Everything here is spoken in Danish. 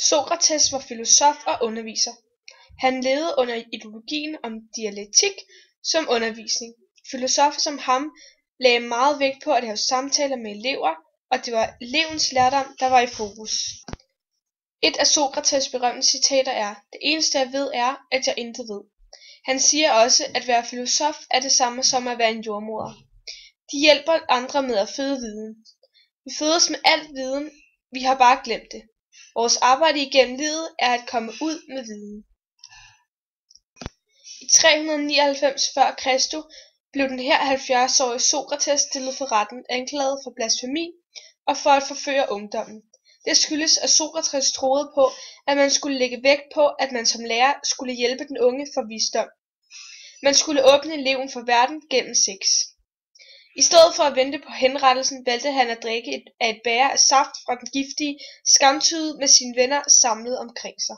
Sokrates var filosof og underviser. Han levede under ideologien om dialektik som undervisning. Filosoffer som ham lagde meget vægt på at have samtaler med elever, og det var elevens lærdom, der var i fokus. Et af Sokrates' berømte citater er: "Det eneste jeg ved er, at jeg intet ved." Han siger også, at være filosof er det samme som at være en jordmoder. De hjælper andre med at føde viden. Vi fødes med al viden, vi har bare glemt det. Vores arbejde igennem livet er at komme ud med viden. I 399 f.Kr. blev den her 70-årige Sokrates stillet for retten anklaget for blasfemi og for at forføre ungdommen. Det skyldes, at Sokrates troede på, at man skulle lægge vægt på, at man som lærer skulle hjælpe den unge for visdom. Man skulle åbne eleven for verden gennem sex. I stedet for at vente på henrettelsen, valgte han at drikke af et bæger af saft fra den giftige skamtude med sine venner samlet omkring sig.